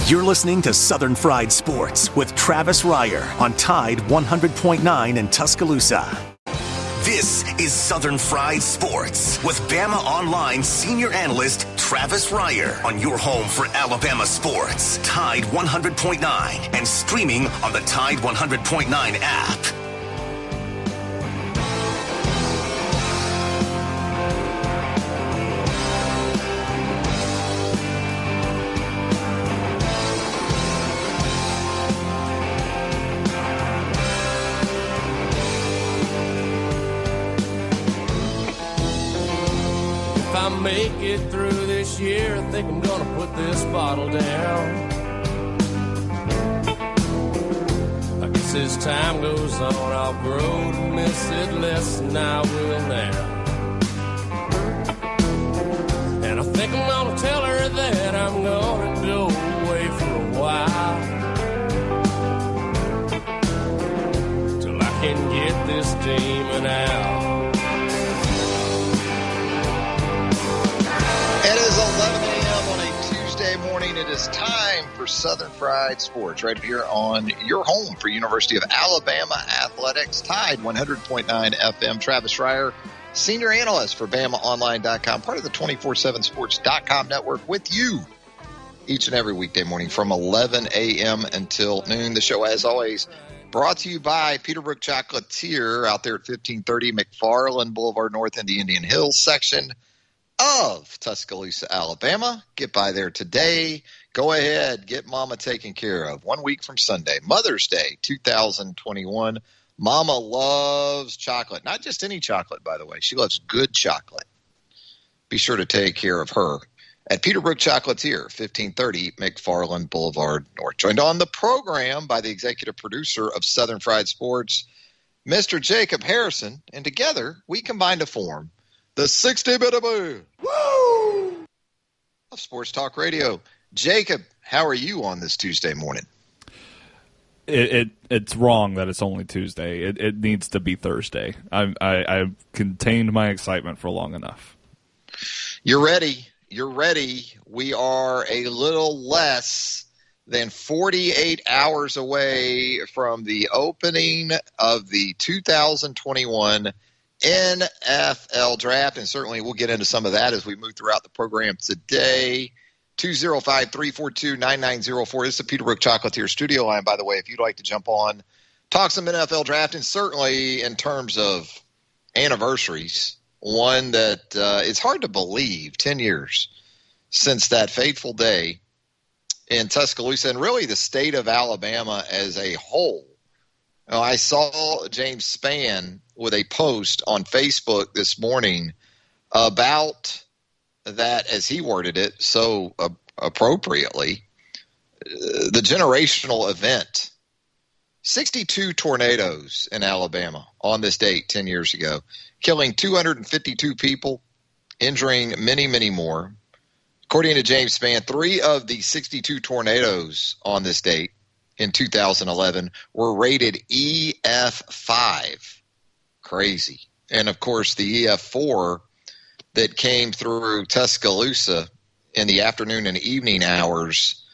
You're listening to Southern Fried Sports with Travis Reier on Tide 100.9 in Tuscaloosa. This is Southern Fried Sports with Bama Online senior analyst Travis Reier on your home for Alabama sports. Tide 100.9 and streaming on the Tide 100.9 app. Make it through this year, I think I'm gonna put this bottle down. I guess as time goes on, I'll grow to miss it less than I will now. And I think I'm gonna tell her that I'm gonna go away for a while, till I can get this demon out. It is 11 a.m. on a Tuesday morning. It is time for Southern Fried Sports right here on your home for University of Alabama Athletics. Tide 100.9 FM. Travis Reier, senior analyst for BamaOnline.com, part of the 247sports.com network with you each and every weekday morning from 11 a.m. until noon. The show, as always, brought to you by Peterbrook Chocolatier out there at 1530 McFarland Boulevard North in the Indian Hills section of Tuscaloosa, Alabama. Get by there today. Go ahead. Get Mama taken care of. 1 week from Sunday, Mother's Day 2021. Mama loves chocolate. Not just any chocolate, by the way. She loves good chocolate. Be sure to take care of her at Peterbrook Chocolatier, 1530 McFarland Boulevard North. Joined on the program by the executive producer of Southern Fried Sports, Mr. Jacob Harrison. And together, we combine to form the 60-minute move of Sports Talk Radio. Jacob, how are you on this Tuesday morning? It's wrong that it's only Tuesday. It needs to be Thursday. I've contained my excitement for long enough. You're ready. You're ready. We are a little less than 48 hours away from the opening of the 2021 NFL Draft, and certainly we'll get into some of that as we move throughout the program today. 205-342-9904. This is the Peterbrook Chocolatier studio line, by the way, if you'd like to jump on, talk some NFL Draft, and certainly in terms of anniversaries, one that it's hard to believe, 10 years since that fateful day in Tuscaloosa, and really the state of Alabama as a whole. I saw James Spann with a post on Facebook this morning about that, as he worded it so appropriately, the generational event. 62 tornadoes in Alabama on this date 10 years ago, killing 252 people, injuring many, many more. According to James Spann, 3 of the 62 tornadoes on this date in 2011 were rated EF5. Crazy. And, of course, the EF4 that came through Tuscaloosa in the afternoon and evening hours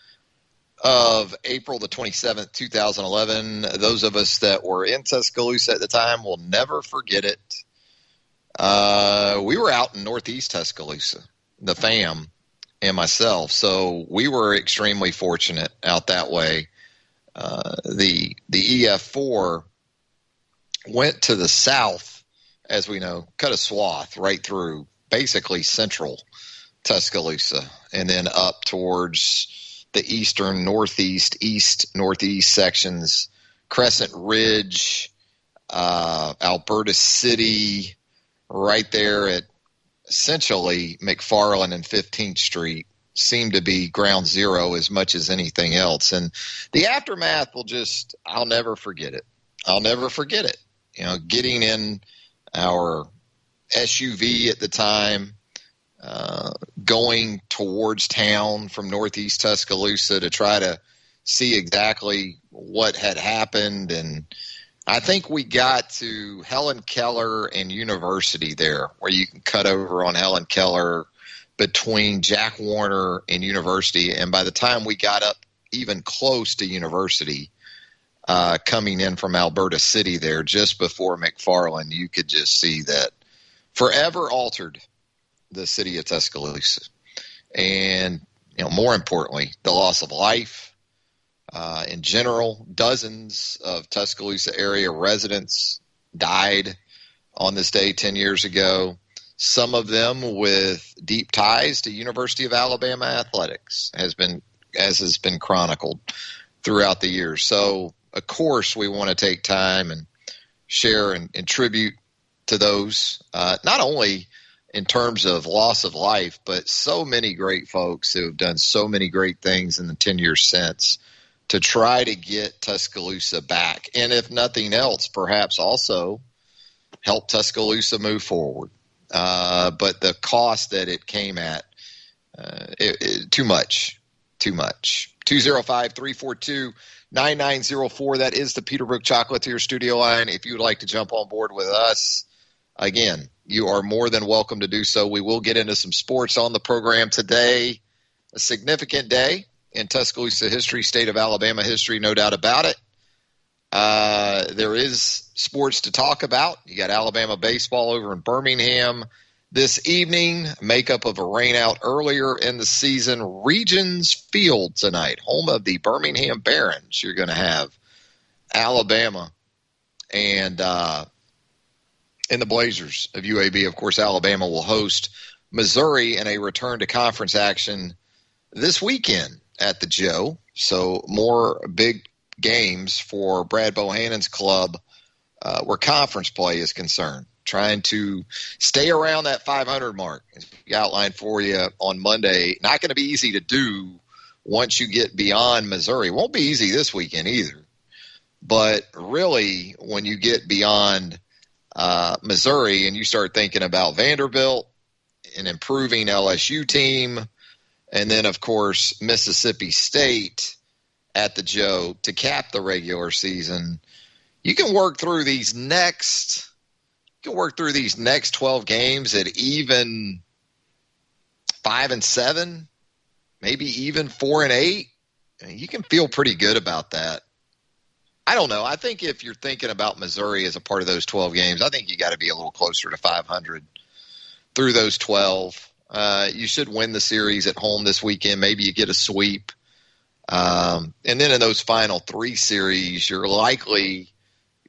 of April the 27th, 2011. Those of us that were in Tuscaloosa at the time will never forget it. We were out in northeast Tuscaloosa, the fam and myself, so we were extremely fortunate out that way. The EF4 went to the south, as we know, cut a swath right through basically central Tuscaloosa, and then up towards the eastern, northeast, east-northeast sections, Crescent Ridge, Alberta City, right there at essentially McFarland and 15th Street, seemed to be ground zero as much as anything else. And the aftermath I'll never forget it. I'll never forget it. You know, getting in our SUV at the time, going towards town from northeast Tuscaloosa to try to see exactly what had happened. And I think we got to Helen Keller and University there, where you can cut over on Helen Keller between Jack Warner and University. And by the time we got up even close to University coming in from Alberta City there just before McFarland. You could just see that forever altered the city of Tuscaloosa. And, more importantly, the loss of life in general. Dozens of Tuscaloosa area residents died on this day 10 years ago. Some of them with deep ties to University of Alabama athletics, as has been chronicled throughout the years. So, of course, we want to take time and share and tribute to those, not only in terms of loss of life, but so many great folks who have done so many great things in the 10 years since to try to get Tuscaloosa back. And if nothing else, perhaps also help Tuscaloosa move forward. But the cost that it came at, too much. 205-342-9904. That is the Peterbrook Chocolatier studio line. If you would like to jump on board with us, again, you are more than welcome to do so. We will get into some sports on the program today. A significant day in Tuscaloosa history, state of Alabama history, no doubt about it. There is sports to talk about. You got Alabama baseball over in Birmingham this evening. Makeup of a rainout earlier in the season. Regions Field tonight, home of the Birmingham Barons. You're going to have Alabama and the Blazers of UAB. Of course, Alabama will host Missouri in a return to conference action this weekend at the Joe. So more big games for Brad Bohannon's club where conference play is concerned. Trying to stay around that 500 mark, as we outlined for you on Monday. Not going to be easy to do once you get beyond Missouri. Won't be easy this weekend either. But really, when you get beyond Missouri and you start thinking about Vanderbilt, an improving LSU team, and then, of course, Mississippi State at the Joe to cap the regular season, you can work through these next 12 games at even 5-7, maybe even 4-8. You can feel pretty good about that. I don't know. I think if you're thinking about Missouri as a part of those 12 games, I think you got to be a little closer to 500 through those 12. You should win the series at home this weekend. Maybe you get a sweep. And then in those final 3 series, you're likely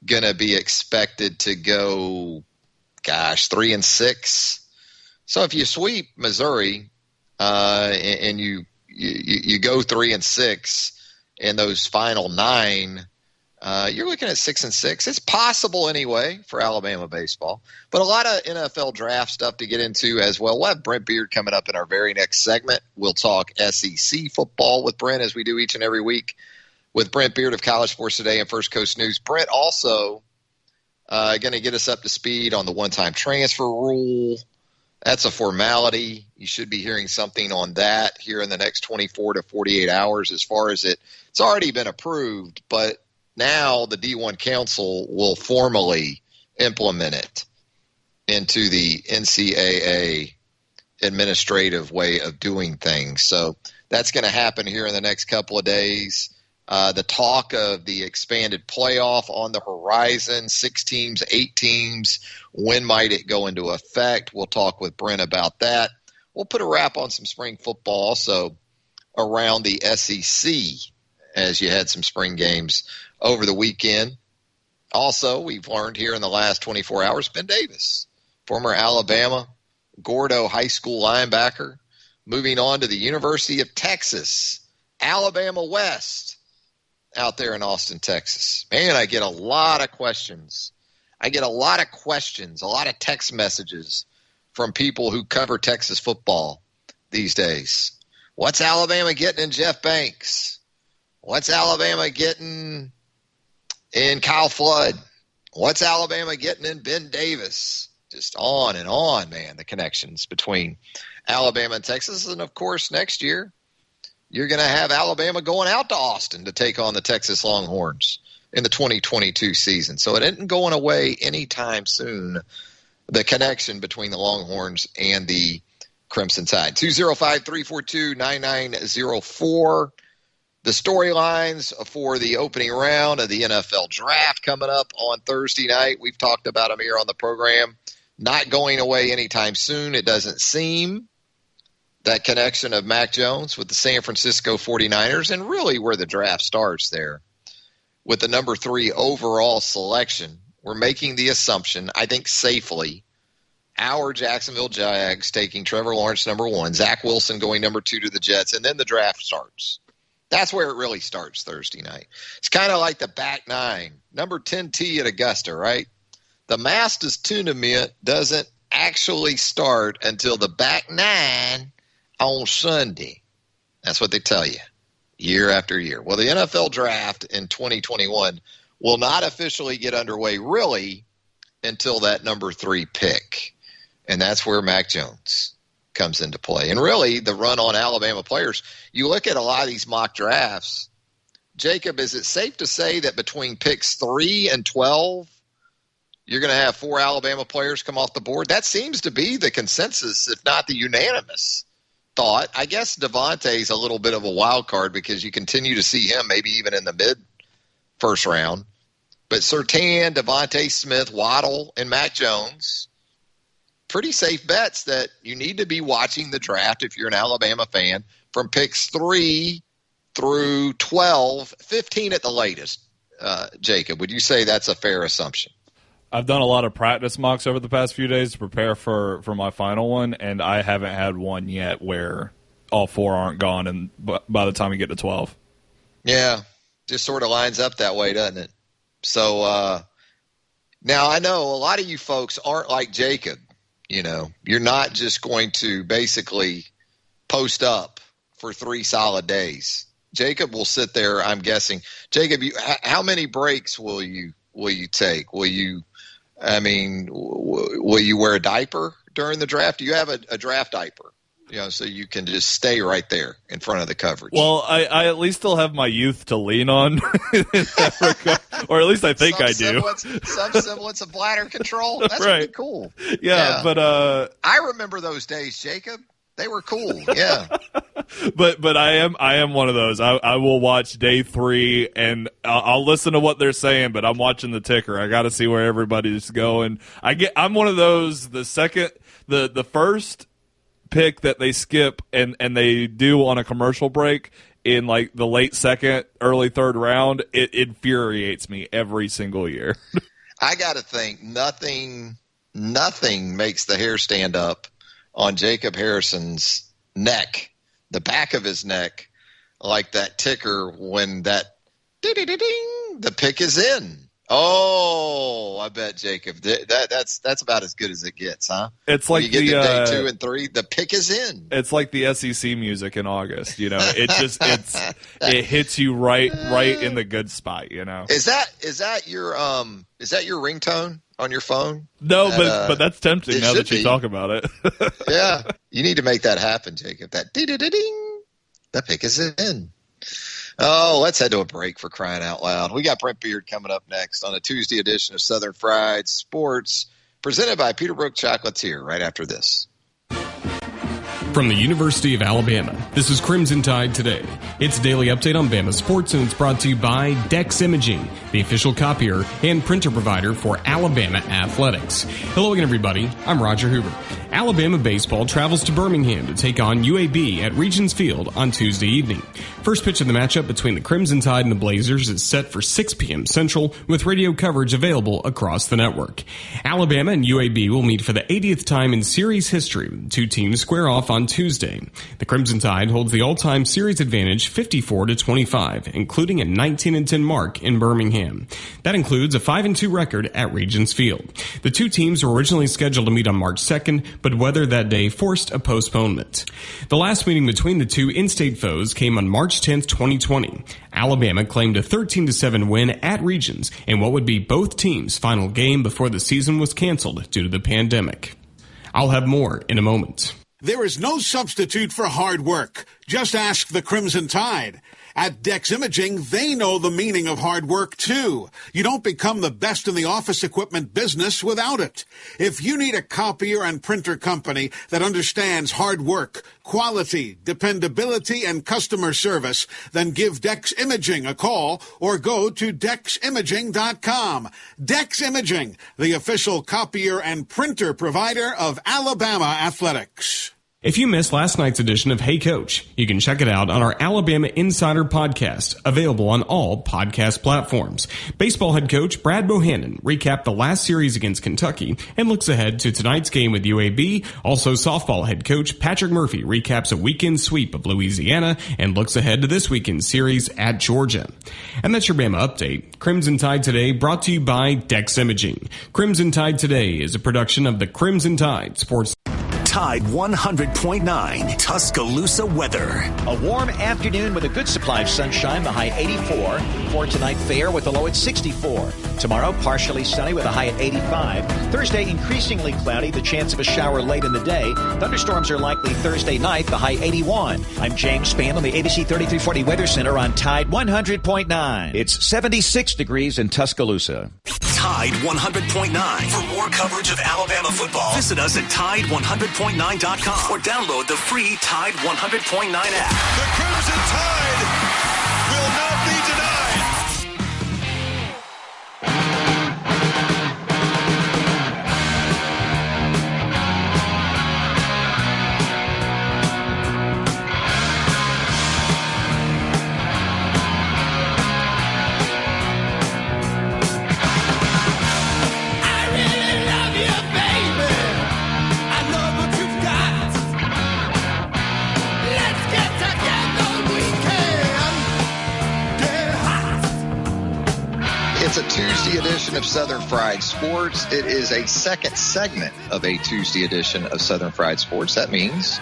going to be expected to go, 3-6. So if you sweep Missouri and you go 3-6 in those final 9, you're looking at 6-6. It's possible anyway for Alabama baseball, but a lot of NFL draft stuff to get into as well. We'll have Brent Beard coming up in our very next segment. We'll talk SEC football with Brent, as we do each and every week with Brent Beard of College Sports Today and First Coast News. Brent also going to get us up to speed on the one-time transfer rule. That's a formality. You should be hearing something on that here in the next 24 to 48 hours as far as it's already been approved, but now the D1 Council will formally implement it into the NCAA administrative way of doing things. So that's going to happen here in the next couple of days. The talk of the expanded playoff on the horizon, 6 teams, 8 teams. When might it go into effect? We'll talk with Brent about that. We'll put a wrap on some spring football also around the SEC as you had some spring games over the weekend. Also, we've learned here in the last 24 hours, Ben Davis, former Alabama Gordo High School linebacker, moving on to the University of Texas, Alabama West, out there in Austin, Texas. Man, I get a lot of questions. A lot of text messages from people who cover Texas football these days. What's Alabama getting in Jeff Banks? What's Alabama getting in Kyle Flood? What's Alabama getting in Ben Davis? Just on and on, man, the connections between Alabama and Texas. And, of course, next year, you're going to have Alabama going out to Austin to take on the Texas Longhorns in the 2022 season. So it isn't going away anytime soon, the connection between the Longhorns and the Crimson Tide. 205-342-9904. The storylines for the opening round of the NFL draft coming up on Thursday night. We've talked about them here on the program. Not going away anytime soon, it doesn't seem. That connection of Mac Jones with the San Francisco 49ers, and really where the draft starts there with the number 3 overall selection. We're making the assumption, I think safely, our Jacksonville Jags taking Trevor Lawrence number 1, Zach Wilson going number 2 to the Jets, and then the draft starts. That's where it really starts Thursday night. It's kind of like the back 9, number 10 tee at Augusta, right? The Masters tournament doesn't actually start until the back 9 on Sunday. That's what they tell you year after year. Well, the NFL draft in 2021 will not officially get underway really until that number 3 pick. And that's where Mac Jones comes into play. And really, the run on Alabama players, you look at a lot of these mock drafts. Jacob, is it safe to say that between picks 3 and 12, you're going to have 4 Alabama players come off the board? That seems to be the consensus, if not the unanimous thought. I guess Devontae's a little bit of a wild card because you continue to see him maybe even in the mid-first round. But Surtain, Devontae Smith, Waddle, and Mac Jones, pretty safe bets that you need to be watching the draft if you're an Alabama fan from picks 3 through 12, 15 at the latest. Jacob, would you say that's a fair assumption? I've done a lot of practice mocks over the past few days to prepare for my final one, and I haven't had one yet where all 4 aren't gone and by the time you get to 12. Yeah, just sort of lines up that way, doesn't it? So now I know a lot of you folks aren't like Jacob. You know, you're not just going to basically post up for 3 solid days. Jacob will sit there, I'm guessing. Jacob, how many breaks will you take? Will you wear a diaper during the draft? Do you have a draft diaper? You know, so you can just stay right there in front of the coverage. Well, I at least still have my youth to lean on, in that regard. Or at least I think I do. Some semblance of bladder control. That's right. Really cool. Yeah, but I remember those days, Jacob. They were cool. Yeah. But I am one of those. I will watch day 3 and I'll listen to what they're saying, but I'm watching the ticker. I got to see where everybody's going. I'm one of those. The first pick that they skip and they do on a commercial break in like the late 2nd, early 3rd round, it infuriates me every single year. I got to think nothing makes the hair stand up on Jacob Harrison's neck, the back of his neck, like that ticker when that ding, the pick is in. Oh, I bet, Jacob, that's about as good as it gets, huh? It's like when you get to day 2 and 3, the pick is in. It's like the SEC music in August, you know. It hits you right in the good spot, you know. Is that your ringtone on your phone? No, but that's tempting now that you talk about it. Yeah, you need to make that happen, Jacob. That ding, the pick is in. Oh, let's head to a break for crying out loud. We got Brent Beard coming up next on a Tuesday edition of Southern Fried Sports, presented by Peterbrook Chocolatier right after this. From the University of Alabama, this is Crimson Tide Today. It's a daily update on Bama sports, and it's brought to you by Dex Imaging, the official copier and printer provider for Alabama Athletics. Hello again, everybody. I'm Roger Hoover. Alabama baseball travels to Birmingham to take on UAB at Regions Field on Tuesday evening. First pitch of the matchup between the Crimson Tide and the Blazers is set for 6 p.m. Central, with radio coverage available across the network. Alabama and UAB will meet for the 80th time in series history. The 2 teams square off on Tuesday. The Crimson Tide holds the all-time series advantage 54-25, including a 19-10 mark in Birmingham. That includes a 5-2 record at Regions Field. The 2 teams were originally scheduled to meet on March 2nd, but weather that day forced a postponement. The last meeting between the 2 in-state foes came on March 10th, 2020. Alabama claimed a 13-7 win at Regions in what would be both teams' final game before the season was canceled due to the pandemic. I'll have more in a moment. There is no substitute for hard work. Just ask the Crimson Tide. At Dex Imaging, they know the meaning of hard work, too. You don't become the best in the office equipment business without it. If you need a copier and printer company that understands hard work, quality, dependability, and customer service, then give Dex Imaging a call or go to DexImaging.com. Dex Imaging, the official copier and printer provider of Alabama Athletics. If you missed last night's edition of Hey Coach, you can check it out on our Alabama Insider podcast, available on all podcast platforms. Baseball head coach Brad Bohannon recapped the last series against Kentucky and looks ahead to tonight's game with UAB. Also, softball head coach Patrick Murphy recaps a weekend sweep of Louisiana and looks ahead to this weekend's series at Georgia. And that's your Bama update. Crimson Tide Today brought to you by Dex Imaging. Crimson Tide Today is a production of the Crimson Tide Sports. Tide 100.9 Tuscaloosa weather. A warm afternoon with a good supply of sunshine, the high 84. For tonight, fair with a low at 64. Tomorrow, partially sunny with a high at 85. Thursday, increasingly cloudy, the chance of a shower late in the day. Thunderstorms are likely Thursday night, the high 81. I'm James Spann on the ABC 3340 Weather Center on Tide 100.9. It's 76 degrees in Tuscaloosa. Tide 100.9. For more coverage of Alabama football, visit us at Tide100.9.com or download the free Tide 100.9 app. The Crimson Tide will not be denied. It's a Tuesday edition of Southern Fried Sports. It is a second segment of a Tuesday edition of Southern Fried Sports. That means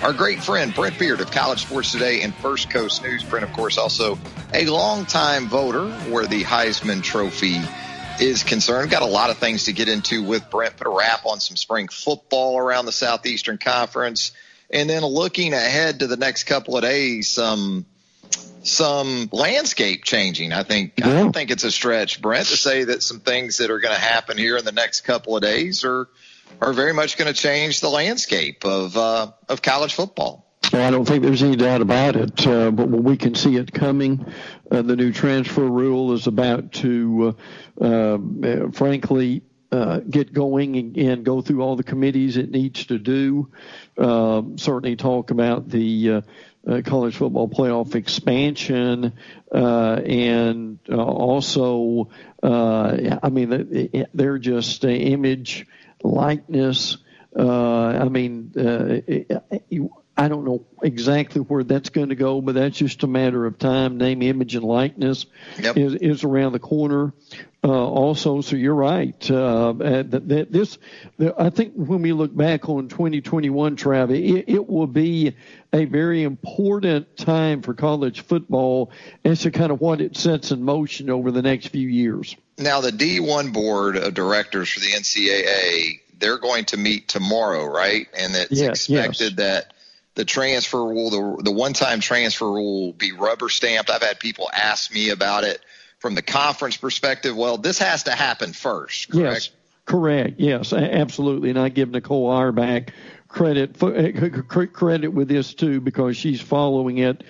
our great friend Brent Beard of College Sports Today and First Coast News. Brent, of course, also a longtime voter where the Heisman Trophy is concerned. Got a lot of things to get into with Brent. Put a wrap on some spring football around the Southeastern Conference. And then looking ahead to the next couple of days, some landscape changing. I don't think it's a stretch, Brent, to say that some things that are going to happen here in the next couple of days are very much going to change the landscape of college football. Well, I don't think there's any doubt about it, but we can see it coming. The new transfer rule is about to, frankly, get going and go through all the committees it needs to do. Certainly talk about the college football playoff expansion, and also, they're just image, likeness. I don't know exactly where that's going to go, but that's just a matter of time. Name, image, and likeness is around the corner. Also, so you're right. I think when we look back on 2021, Trav, it will be a very important time for college football as to kind of what it sets in motion over the next few years. Now, the D1 board of directors for the NCAA, they're going to meet tomorrow, right? And it's expected that the transfer rule, the one-time transfer rule will be rubber stamped. I've had people ask me about it from the conference perspective. Well, this has to happen first, correct? Yes, correct. Yes, absolutely. And I give Nicole Auerbach credit with this too, because she's following it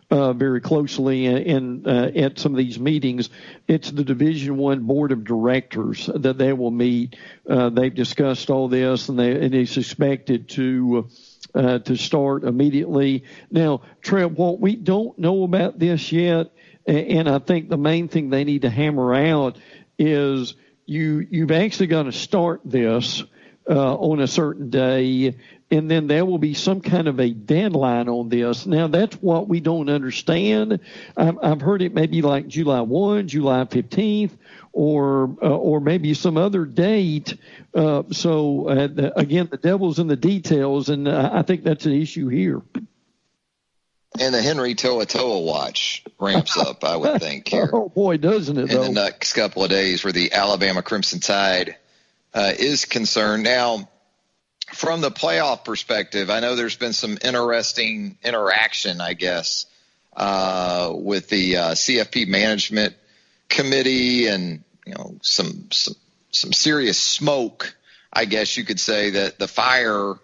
very closely at some of these meetings. It's the Division I Board of Directors that they will meet. They've discussed all this, and it's expected to start immediately. Now, Trev, what we don't know about this yet, and I think the main thing they need to hammer out is you've actually got to start this on a certain day, and then there will be some kind of a deadline on this. Now, that's what we don't understand. I've heard it may be like July 1, July 15th, or maybe some other date. Again, the devil's in the details, and I think that's an issue here. And the Henry To'oTo'o watch ramps up, I would think, here. Oh, boy, doesn't it, in the next couple of days where the Alabama Crimson Tide is concerned. Now, from the playoff perspective, I know there's been some interesting interaction, I guess, with the CFP management committee, and some serious smoke, I guess you could say, that the fire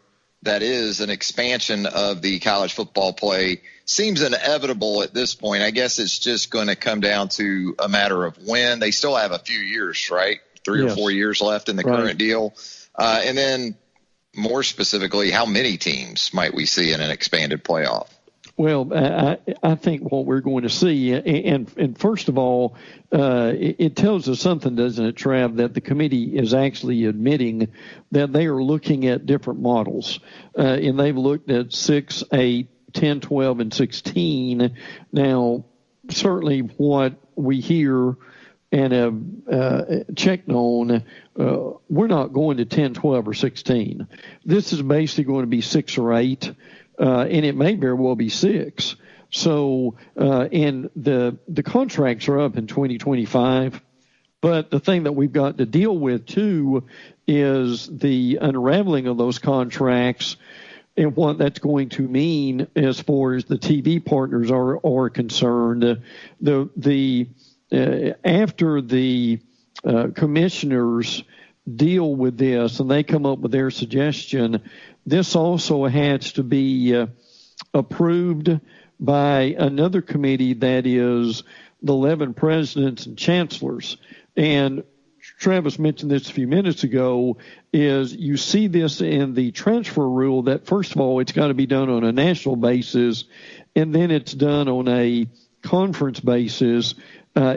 that is an expansion of the college football play seems inevitable at this point. I guess it's just going to come down to a matter of when. They still have a few years, right? 3 or 4 years left in the current deal. And then more specifically, how many teams might we see in an expanded playoff? Well, I think what we're going to see, and first of all, it tells us something, doesn't it, Trav, that the committee is actually admitting that they are looking at different models. And they've looked at 6, 8, 10, 12, and 16. Now, certainly what we hear and have checked on, we're not going to 10, 12, or 16. This is basically going to be 6 or 8. And it may very well be 6. So, and the contracts are up in 2025. But the thing that we've got to deal with, too, is the unraveling of those contracts and what that's going to mean as far as the TV partners are concerned. After the commissioners deal with this and they come up with their suggestion, this also has to be approved by another committee that is the 11 presidents and chancellors. And Travis mentioned this a few minutes ago, is you see this in the transfer rule that, first of all, it's got to be done on a national basis, and then it's done on a conference basis.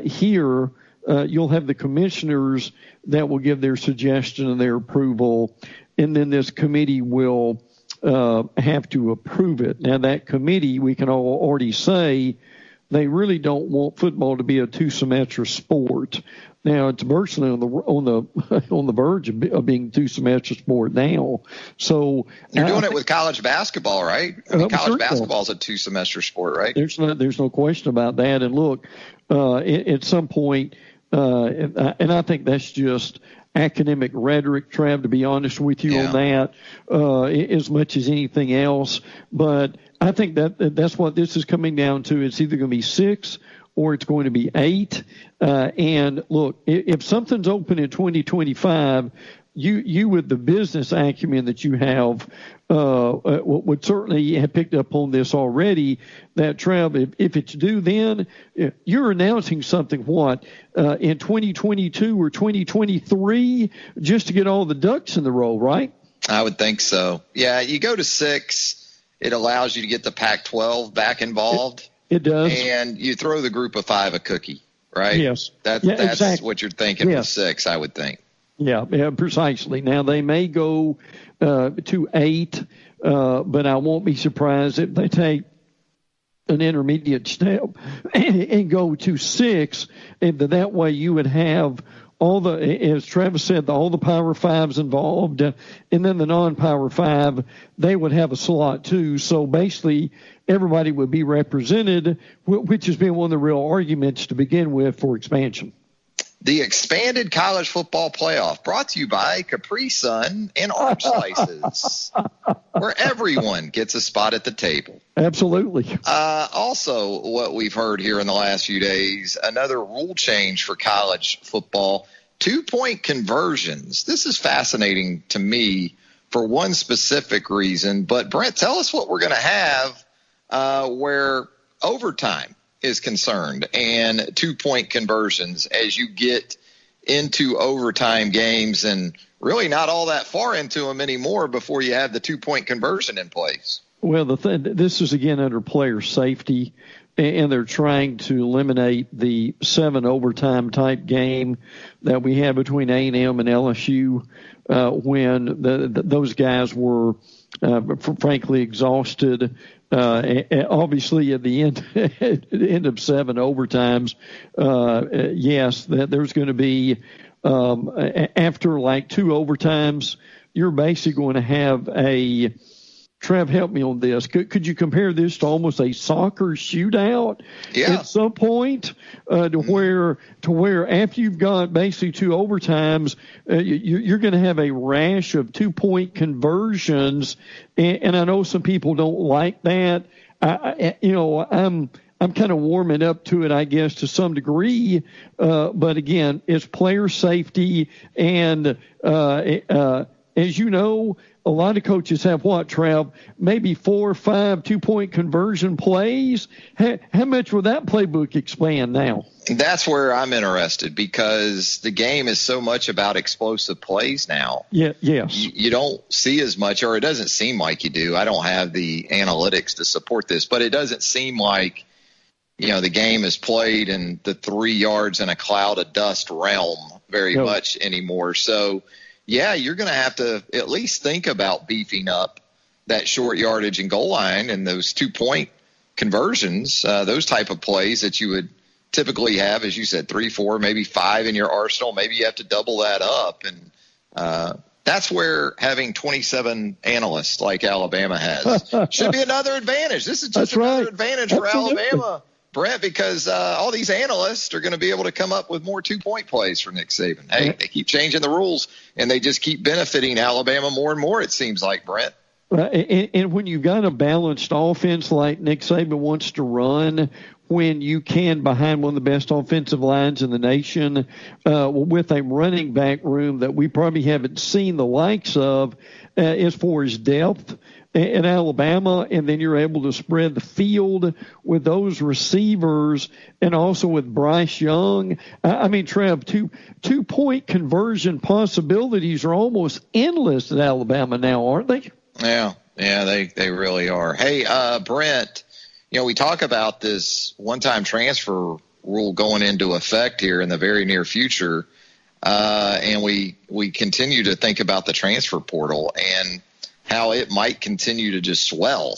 Here, you'll have the commissioners that will give their suggestion and their approval, and then this committee will have to approve it. Now, that committee, we can already say, they really don't want football to be a 2-semester sport. Now, it's virtually on the verge of being a 2-semester sport now. So you're doing it with college basketball, right? I mean, college basketball is a 2-semester sport, right? There's no question about that. And look, at some point, and I think that's just academic rhetoric, Trav, to be honest with you on that, as much as anything else. But I think that's what this is coming down to. It's either going to be 6 or it's going to be 8. And look, if something's open in 2025, you with the business acumen that you have would certainly have picked up on this already, that, Trav, if it's due then, you're announcing something, in 2022 or 2023, just to get all the ducks in the row, right? I would think so. Yeah, you go to 6, it allows you to get the Pac-12 back involved. It does. And you throw the group of 5 a cookie, right? Yes. That's exactly what you're thinking for 6, I would think. Yeah, precisely. Now, they may go to 8, but I won't be surprised if they take an intermediate step and go to 6. And that way you would have all the, as Travis said, all the Power 5s involved, and then the non-Power 5, they would have a slot too. So basically, everybody would be represented, which has been one of the real arguments to begin with for expansion. The expanded college football playoff, brought to you by Capri Sun and Orange Slices, where everyone gets a spot at the table. Absolutely. Also, what we've heard here in the last few days, another rule change for college football, 2-point conversions. This is fascinating to me for one specific reason. But, Brent, tell us what we're going to have where overtime is concerned and 2-point conversions as you get into overtime games, and really not all that far into them anymore before you have the 2-point conversion in place. Well, this is, again, under player safety, and they're trying to eliminate the 7 overtime type game that we had between A&M and LSU when those guys were frankly exhausted. Obviously, at the end of 7 overtimes, yes, that there's going to be after like 2 overtimes, you're basically going to have a Trev, help me on this. Could you compare this to almost a soccer shootout at some point, to where after you've got basically 2 overtimes, you're going to have a rash of 2-point conversions, and I know some people don't like that. I'm kind of warming up to it, I guess, to some degree. But again, it's player safety, and as you know, a lot of coaches have what, Trav? Maybe 4 or 5 2-point conversion plays. How much will that playbook expand now? That's where I'm interested, because the game is so much about explosive plays now. Yeah, yes. You don't see as much, or it doesn't seem like you do. I don't have the analytics to support this, but it doesn't seem like, the game is played in the 3 yards in a cloud of dust realm very much anymore. So, yeah, you're going to have to at least think about beefing up that short yardage and goal line and those 2-point conversions, those type of plays that you would typically have, as you said, 3, 4, maybe 5 in your arsenal. Maybe you have to double that up. And that's where having 27 analysts like Alabama has should be another advantage. This is just another advantage for Alabama, Brent, because all these analysts are going to be able to come up with more 2-point plays for Nick Saban. Hey, they keep changing the rules, and they just keep benefiting Alabama more and more, it seems like, Brent. And when you've got a balanced offense like Nick Saban wants to run, when you can, behind one of the best offensive lines in the nation, with a running back room that we probably haven't seen the likes of as far as depth in Alabama, and then you're able to spread the field with those receivers and also with Bryce Young. I mean, Trev, 2-point conversion possibilities are almost endless at Alabama now, aren't they? Yeah, they really are. Hey, Brent, we talk about this one-time transfer rule going into effect here in the very near future, and we continue to think about the transfer portal and how it might continue to just swell.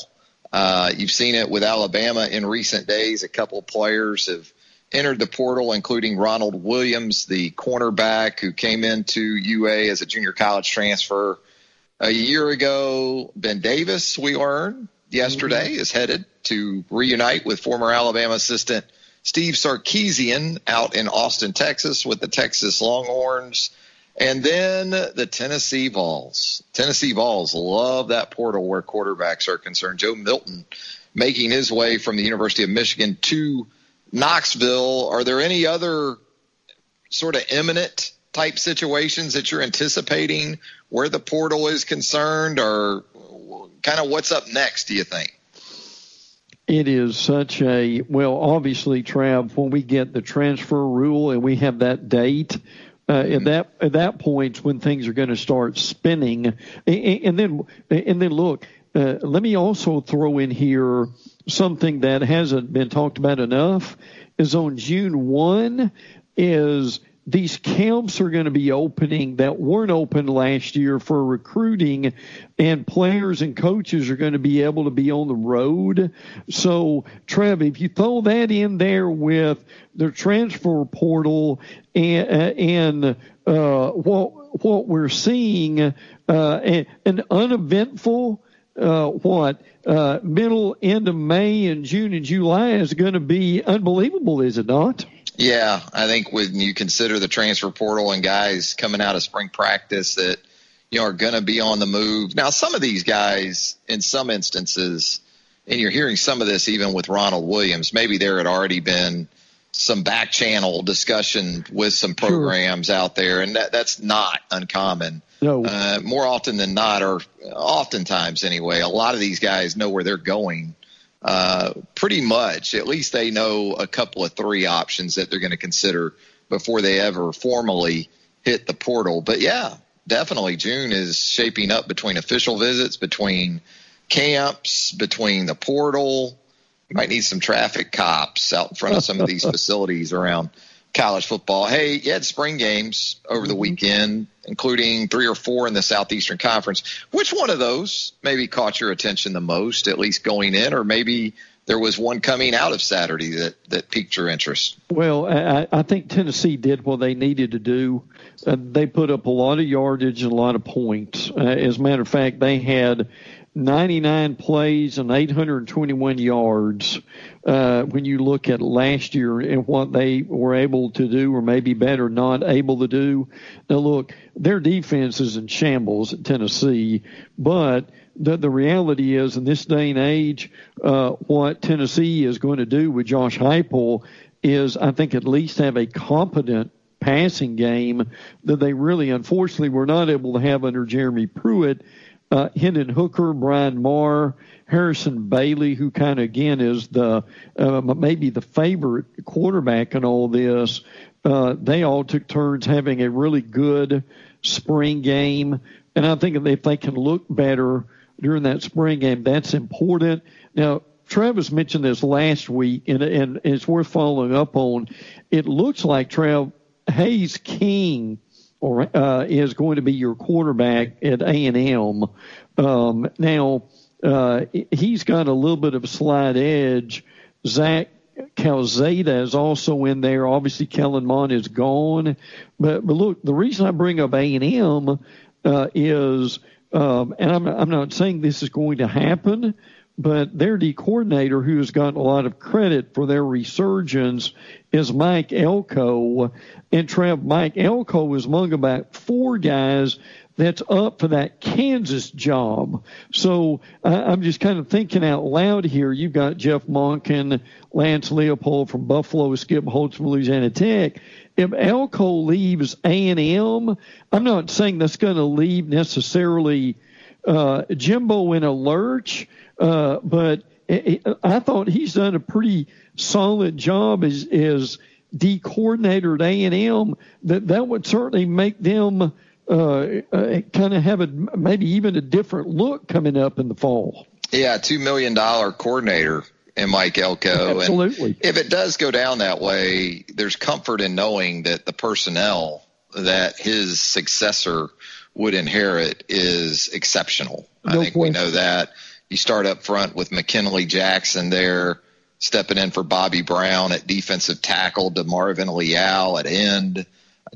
You've seen it with Alabama in recent days. A couple of players have entered the portal, including Ronald Williams, the cornerback who came into UA as a junior college transfer a year ago. Ben Davis, we learned yesterday, is headed to reunite with former Alabama assistant Steve Sarkisian out in Austin, Texas with the Texas Longhorns. And then the Tennessee Vols. Tennessee Vols love that portal where quarterbacks are concerned. Joe Milton making his way from the University of Michigan to Knoxville. Are there any other sort of imminent type situations that you're anticipating where the portal is concerned, or kind of what's up next, do you think? It is such a, well, obviously, Trav, when we get the transfer rule and we have that date, at that point when things are going to start spinning. And then look, let me also throw in here something that hasn't been talked about enough, is on June 1 is these camps are going to be opening that weren't open last year for recruiting, and players and coaches are going to be able to be on the road. So, Trev, if you throw that in there with the transfer portal and what we're seeing, an uneventful middle end of May and June and July is going to be unbelievable, is it not? Yeah, I think when you consider the transfer portal and guys coming out of spring practice that are going to be on the move. Now, some of these guys, in some instances, and you're hearing some of this even with Ronald Williams, maybe there had already been some back channel discussion with some programs out there, and that's not uncommon. No. More often than not, or oftentimes anyway, a lot of these guys know where they're going. Pretty much, at least they know a couple of 3 options that they're going to consider before they ever formally hit the portal. But yeah, definitely June is shaping up between official visits, between camps, between the portal. You might need some traffic cops out in front of some of these facilities around college football. Hey, you had spring games over the weekend, including 3 or 4 in the Southeastern Conference. Which one of those maybe caught your attention the most, at least going in, or maybe there was one coming out of Saturday that piqued your interest? Well, I think Tennessee did what they needed to do. They put up a lot of yardage and a lot of points. As a matter of fact, they had 99 plays and 821 yards. When you look at last year and what they were able to do, or maybe better, not able to do. Now, look, their defense is in shambles at Tennessee, but the reality is, in this day and age, what Tennessee is going to do with Josh Heupel is, I think, at least have a competent passing game that they really, unfortunately, were not able to have under Jeremy Pruitt. Hendon Hooker, Brian Marr, Harrison Bailey, who kind of, again, is the maybe the favorite quarterback in all this. They all took turns having a really good spring game. And I think if they can look better during that spring game, that's important. Now, Travis mentioned this last week, and it's worth following up on. It looks like Hayes King is going to be your quarterback at A&M. Now, he's got a little bit of a slight edge. Zach Calzada is also in there. Obviously, Kellen Mond is gone. But look, the reason I bring up A&M is, and I'm not saying this is going to happen, but their D coordinator, who has gotten a lot of credit for their resurgence, is Mike Elko. And Mike Elko is among about 4 guys that's up for that Kansas job. So I'm just kind of thinking out loud here. You've got Jeff Monken, Lance Leopold from Buffalo, Skip Holtz from Louisiana Tech. If Elko leaves A&M, I'm not saying that's going to leave necessarily Jimbo in a lurch, but I thought he's done a pretty solid job as D coordinator at A&M. That would certainly make them kind of have maybe even a different look coming up in the fall. Yeah, $2 million coordinator in Mike Elko. Absolutely. And if it does go down that way, there's comfort in knowing that the personnel that his successor would inherit is exceptional. I think we know that. You start up front with McKinley Jackson there, stepping in for Bobby Brown at defensive tackle, DeMarvin Leal at end,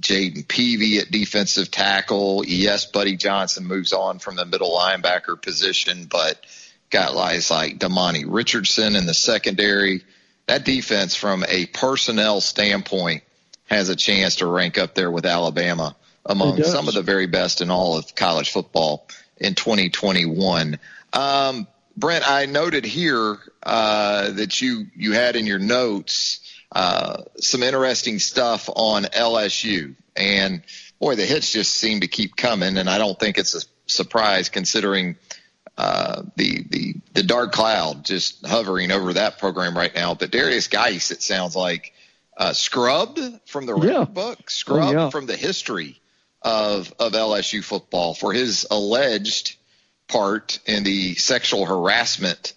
Jaden Peavy at defensive tackle. Yes, Buddy Johnson moves on from the middle linebacker position, but got guys like Damani Richardson in the secondary. That defense, from a personnel standpoint, has a chance to rank up there with Alabama among some of the very best in all of college football in 2021. Brent, I noted here that you had in your notes some interesting stuff on LSU. And, boy, the hits just seem to keep coming, and I don't think it's a surprise considering the dark cloud just hovering over that program right now. But Darius Geis, it sounds like, scrubbed from the record book, scrubbed from the history of LSU football for his alleged part in the sexual harassment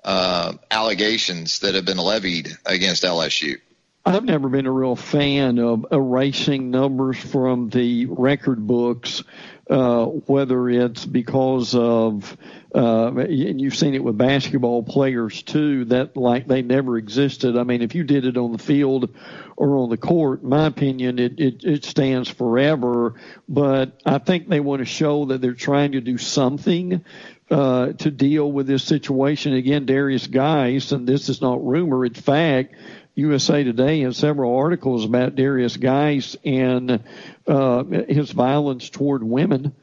allegations that have been levied against LSU. I've never been a real fan of erasing numbers from the record books, whether it's because of, and you've seen it with basketball players too, that like they never existed. I mean, if you did it on the field or on the court, in my opinion, it stands forever. But I think they want to show that they're trying to do something to deal with this situation. Again, Darius Geis, and this is not rumor, it's fact, USA Today has several articles about Darius Geis and his violence toward women,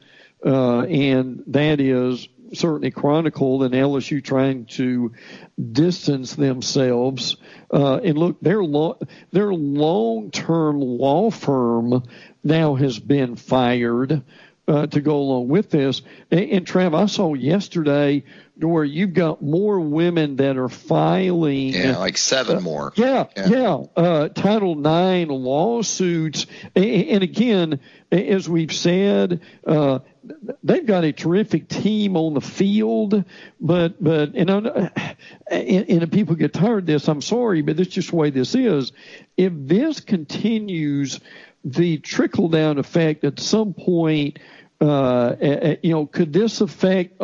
and that is certainly chronicled, and LSU trying to distance themselves. And look, their long-term law firm now has been fired to go along with this. And Trav, I saw yesterday where you've got more women that are filing. Yeah, like 7 more. Title IX lawsuits. And again, as we've said, they've got a terrific team on the field, but and people get tired of this, I'm sorry, but that's just the way this is. If this continues, the trickle-down effect at some point, could this affect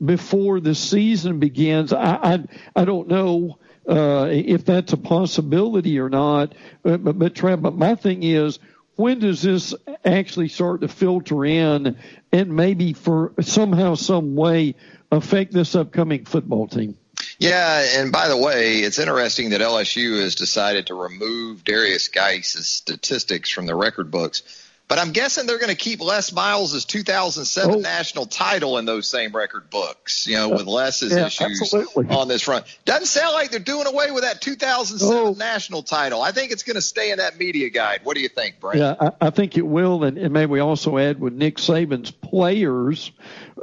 before the season begins? I don't know if that's a possibility or not. But Trev, but my thing is, when does this actually start to filter in and maybe for somehow, some way affect this upcoming football team? Yeah, and by the way, it's interesting that LSU has decided to remove Darius Geis's statistics from the record books. But I'm guessing they're going to keep Les Miles' 2007 national title in those same record books, with Les's issues on this front. Doesn't sound like they're doing away with that 2007 national title. I think it's going to stay in that media guide. What do you think, Brent? Yeah, I think it will. And maybe we also add with Nick Saban's players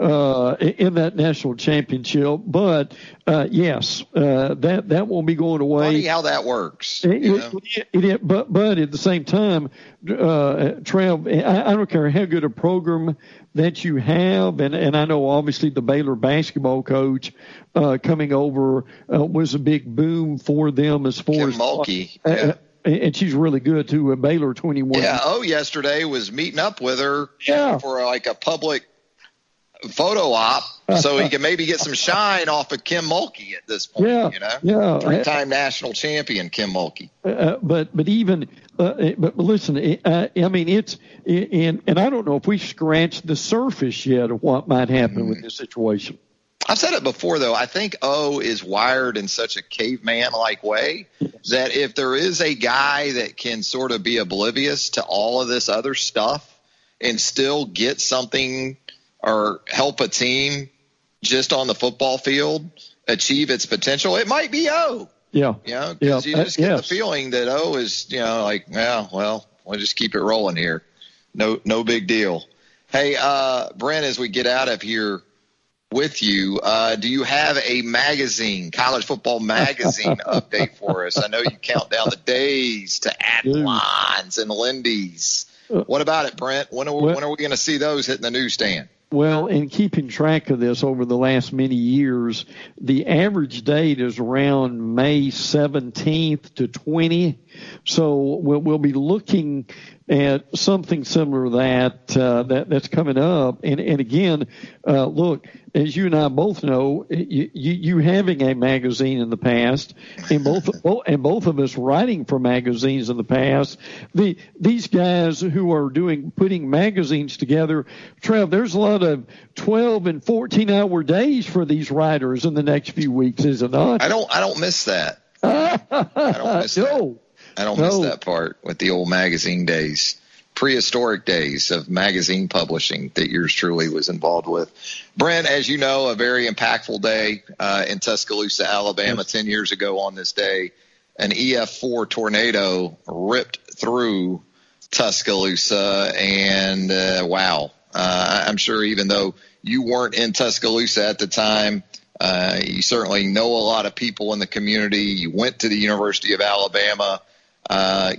in that national championship. But, yes, that won't be going away. Funny how that works. But at the same time, Trev, I don't care how good a program that you have, and I know obviously the Baylor basketball coach coming over was a big boom for them as far Kim as Mulkey. And she's really good too. Baylor 21. Yeah. Yesterday was meeting up with her for like a public photo op, so he can maybe get some shine off of Kim Mulkey at this point. Three-time national champion Kim Mulkey. But listen, I mean it's and I don't know if we've scratched the surface yet of what might happen with this situation. I've said it before, though. I think O is wired in such a caveman-like way that if there is a guy that can sort of be oblivious to all of this other stuff and still get something or help a team just on the football field achieve its potential, it might be O. Yeah. Because you just get the feeling that O is, we'll just keep it rolling here. No big deal. Hey, Brent, as we get out of here with you, do you have a college football magazine update for us? I know you count down the days to Adelines and Lindy's. What about it, Brent? When are we going to see those hitting the newsstand? Well, in keeping track of this over the last many years, the average date is around May 17th to 20. So we'll be looking at something similar to that's coming up. And again, look, as you and I both know, you having a magazine in the past, and both of us writing for magazines in the past, these guys who are putting magazines together, Trev, there's a lot of 12 and 14-hour days for these writers in the next few weeks, is it not? I don't miss that. I don't miss that. I don't miss that part with the old magazine days, prehistoric days of magazine publishing that yours truly was involved with. Brent, as you know, a very impactful day in Tuscaloosa, Alabama. 10 years ago on this day, an EF4 tornado ripped through Tuscaloosa, and I'm sure even though you weren't in Tuscaloosa at the time, you certainly know a lot of people in the community. You went to the University of Alabama.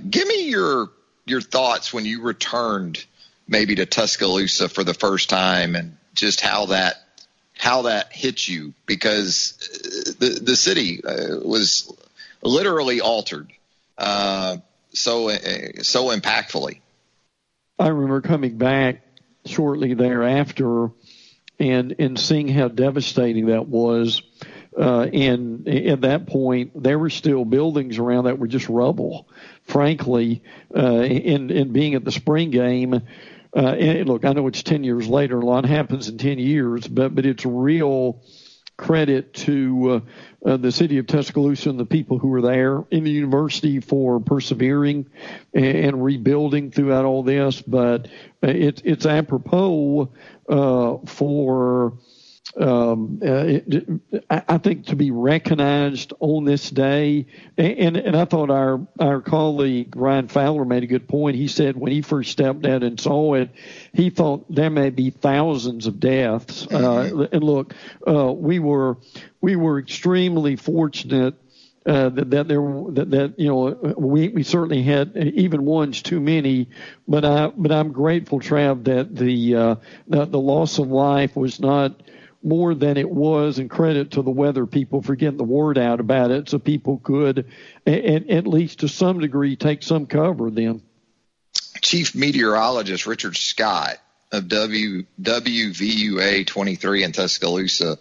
Give me your thoughts when you returned maybe to Tuscaloosa for the first time, and just how that hit you, because the city was literally altered so impactfully. I remember coming back shortly thereafter and seeing how devastating that was. And at that point, there were still buildings around that were just rubble, frankly. And being at the spring game, and look, I know it's 10 years later, a lot happens in 10 years, but it's real credit to the city of Tuscaloosa and the people who were there in the university for persevering and rebuilding throughout all this. But it's apropos for I think to be recognized on this day. And I thought our colleague Ryan Fowler made a good point. He said when he first stepped out and saw it, he thought there may be thousands of deaths. And look, we were extremely fortunate that we certainly had even ones too many, but I'm grateful, Trav, that the loss of life was not more than it was, and credit to the weather people for getting the word out about it so people could, at least to some degree, take some cover then. Chief Meteorologist Richard Scott of WVUA 23 in Tuscaloosa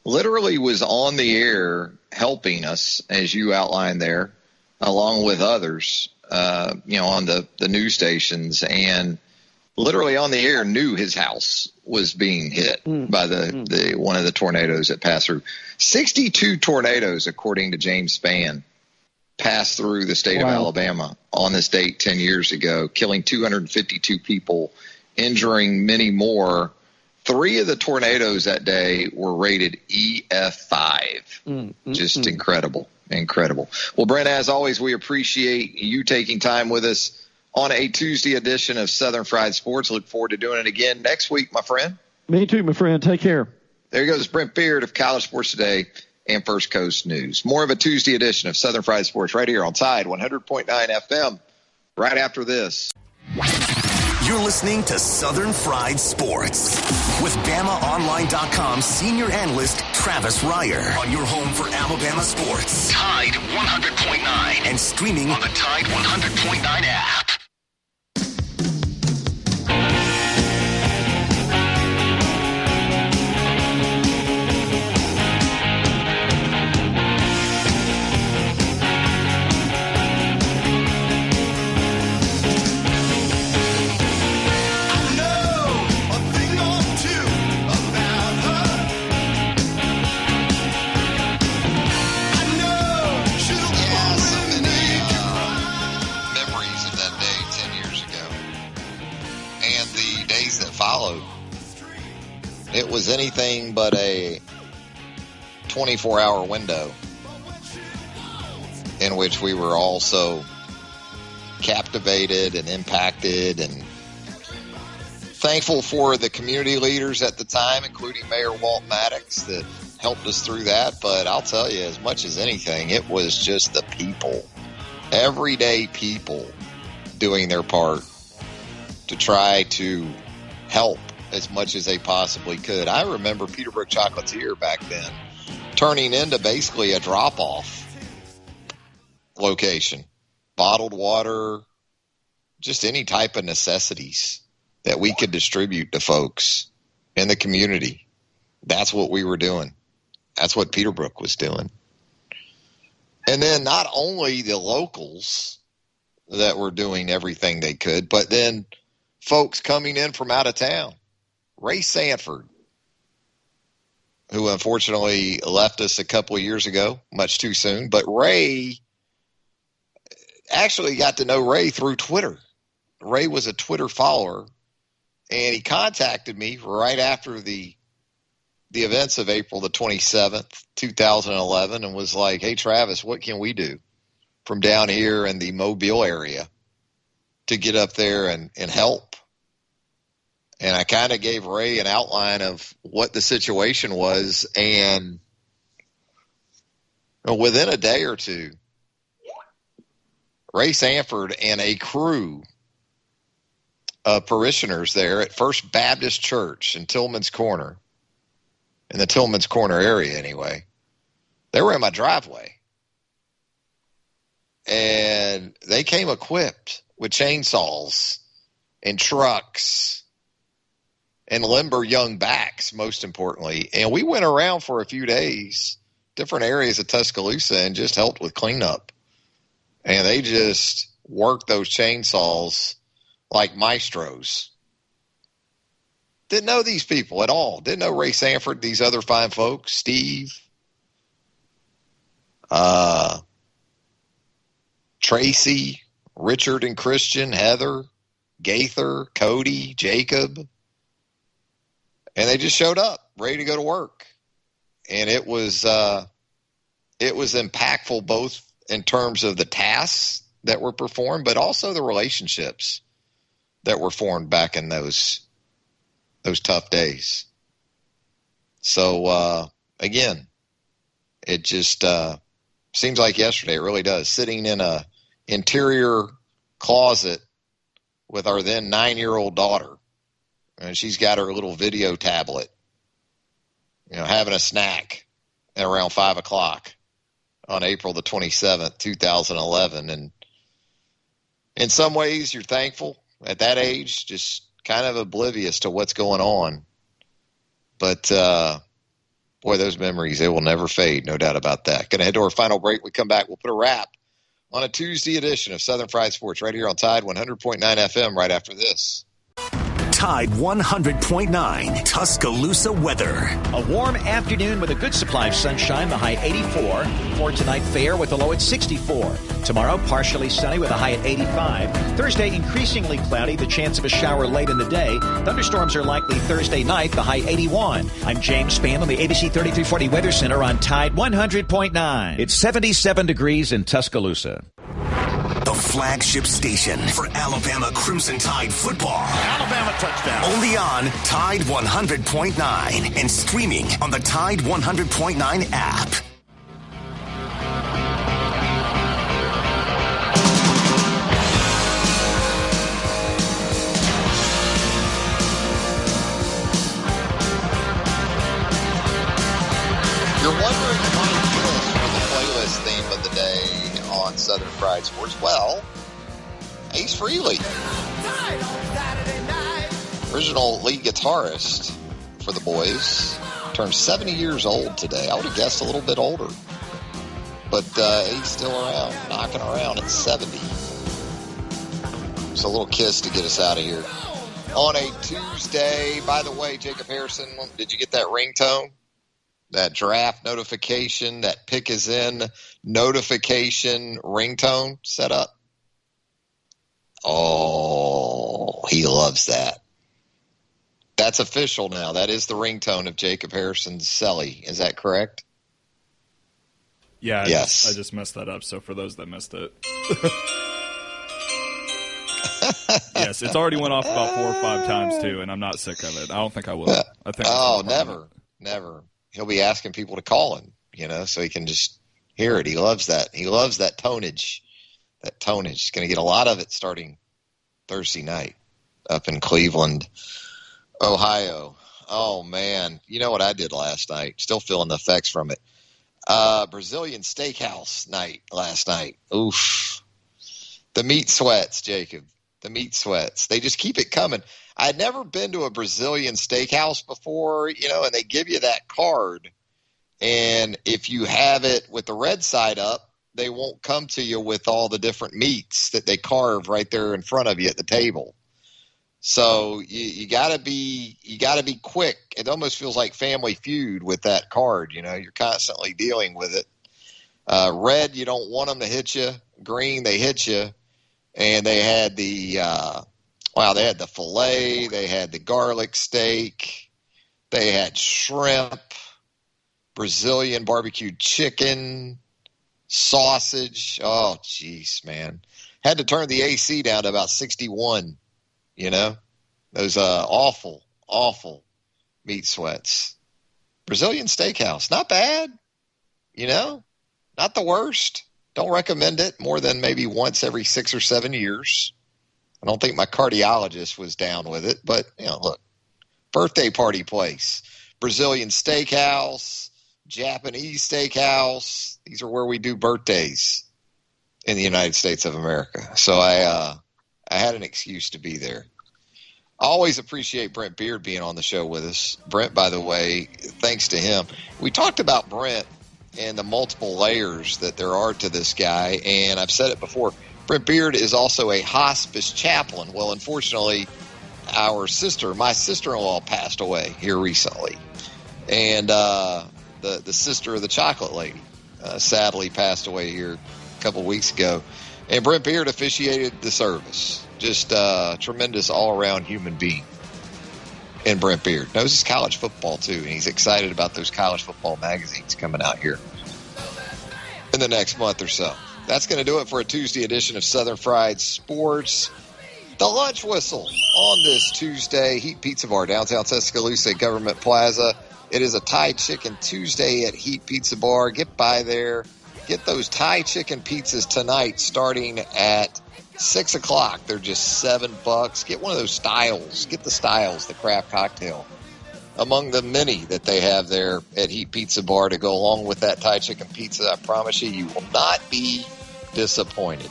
literally was on the air helping us, as you outlined there, along with others, on the news stations, and literally on the air knew his house was being hit by the one of the tornadoes that passed through. 62 tornadoes, according to James Spann, passed through the state of Alabama on this date 10 years ago, killing 252 people, injuring many more. 3 of the tornadoes that day were rated EF5. Just incredible. Incredible. Well, Brent, as always, we appreciate you taking time with us on a Tuesday edition of Southern Fried Sports. Look forward to doing it again next week, my friend. Me too, my friend. Take care. There goes Brent Beard of College Sports Today and First Coast News. More of a Tuesday edition of Southern Fried Sports right here on Tide 100.9 FM right after this. You're listening to Southern Fried Sports with BamaOnline.com senior analyst Travis Reier on your home for Alabama sports. Tide 100.9 and streaming on the Tide 100.9 app. It was anything but a 24-hour window in which we were also captivated and impacted, and thankful for the community leaders at the time, including Mayor Walt Maddox, that helped us through that. But I'll tell you, as much as anything, it was just the people, everyday people, doing their part to try to help as much as they possibly could. I remember Peterbrook Chocolatier back then turning into basically a drop-off location. Bottled water, just any type of necessities that we could distribute to folks in the community. That's what we were doing. That's what Peterbrook was doing. And then not only the locals that were doing everything they could, but then folks coming in from out of town. Ray Sanford, who unfortunately left us a couple of years ago, much too soon. But Ray, actually got to know Ray through Twitter. Ray was a Twitter follower, and he contacted me right after the events of April the 27th, 2011, and was like, hey, Travis, what can we do from down here in the Mobile area to get up there and help? And I kind of gave Ray an outline of what the situation was, and within a day or two, Ray Sanford and a crew of parishioners there at First Baptist Church in Tillman's Corner, in the Tillman's Corner area anyway, they were in my driveway. And they came equipped with chainsaws and trucks and limber young backs, most importantly. And we went around for a few days, different areas of Tuscaloosa, and just helped with cleanup. And they just worked those chainsaws like maestros. Didn't know these people at all. Didn't know Ray Sanford, these other fine folks, Steve, Tracy, Richard and Christian, Heather, Gaither, Cody, Jacob. And they just showed up, ready to go to work. And it was impactful both in terms of the tasks that were performed, but also the relationships that were formed back in those tough days. So, again, it just seems like yesterday. It really does. Sitting in a interior closet with our then 9-year-old daughter. And she's got her little video tablet, having a snack at around 5 o'clock on April the 27th, 2011. And in some ways, you're thankful at that age, just kind of oblivious to what's going on. But, boy, those memories, they will never fade, no doubt about that. Going to head to our final break. We come back, we'll put a wrap on a Tuesday edition of Southern Fried Sports right here on Tide 100.9 FM right after this. Tide 100.9 Tuscaloosa weather. A warm afternoon with a good supply of sunshine, the high 84. For tonight, fair with a low at 64. Tomorrow, partially sunny with a high at 85. Thursday, increasingly cloudy, the chance of a shower late in the day. Thunderstorms are likely Thursday night, the high 81. I'm James Spann on the ABC 3340 Weather Center on Tide 100.9. It's 77 degrees in Tuscaloosa. The flagship station for Alabama Crimson Tide football. Alabama touchdown. Only on Tide 100.9 and streaming on the Tide 100.9 app. You're wondering if I'm this for the playlist theme of the day on Southern Fried Sports. Well, Ace Frehley, original lead guitarist for the Boys, turned 70 years old today. I would have guessed a little bit older, but he's still around, knocking around at 70. Just a little kiss to get us out of here on a Tuesday. By the way, Jacob Harrison, did you get that ringtone? That draft notification, that pick is in notification ringtone set up? Oh, he loves that. That's official now. That is the ringtone of Jacob Harrison's Selly. Is that correct? Yeah, yes. I just messed that up, so for those that missed it. Yes, it's already went off about 4 or 5 times, too, and I'm not sick of it. I don't think I will. I think never. He'll be asking people to call him, so he can just hear it. He loves that. He loves that tonage. He's going to get a lot of it starting Thursday night up in Cleveland, Ohio. Oh, man. You know what I did last night? Still feeling the effects from it. Brazilian steakhouse night last night. Oof. The meat sweats, Jacob. The meat sweats. They just keep it coming. I had never been to a Brazilian steakhouse before, and they give you that card. And if you have it with the red side up, they won't come to you with all the different meats that they carve right there in front of you at the table. So you gotta be quick. It almost feels like Family Feud with that card. You're constantly dealing with it. Red, you don't want them to hit you. Green, they hit you. And they had the filet, they had the garlic steak, they had shrimp, Brazilian barbecued chicken, sausage. Oh, jeez, man. Had to turn the AC down to about 61, Those awful, awful meat sweats. Brazilian steakhouse, not bad, not the worst. Don't recommend it more than maybe once every 6 or 7 years. I don't think my cardiologist was down with it, but, look, birthday party place, Brazilian steakhouse, Japanese steakhouse. These are where we do birthdays in the United States of America. So I had an excuse to be there. I always appreciate Brent Beard being on the show with us. Brent, by the way, thanks to him. We talked about Brent and the multiple layers that there are to this guy, and I've said it before. Brent Beard is also a hospice chaplain. Well, unfortunately, my sister-in-law passed away here recently. And the sister of the chocolate lady sadly passed away here a couple of weeks ago. And Brent Beard officiated the service. Just a tremendous all-around human being. And Brent Beard knows his college football, too, and he's excited about those college football magazines coming out here in the next month or so. That's going to do it for a Tuesday edition of Southern Fried Sports. The lunch whistle on this Tuesday. Heat Pizza Bar, downtown Tuscaloosa, Government Plaza. It is a Thai Chicken Tuesday at Heat Pizza Bar. Get by there. Get those Thai chicken pizzas tonight starting at 6 o'clock. They're just $7. Get one of those styles. Get the styles, the craft cocktail, among the many that they have there at Heat Pizza Bar to go along with that Thai chicken pizza. I promise you will not be disappointed.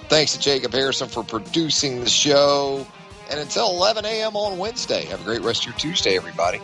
Thanks to Jacob Harrison for producing the show. And until 11 a.m. on Wednesday, have a great rest of your Tuesday, everybody.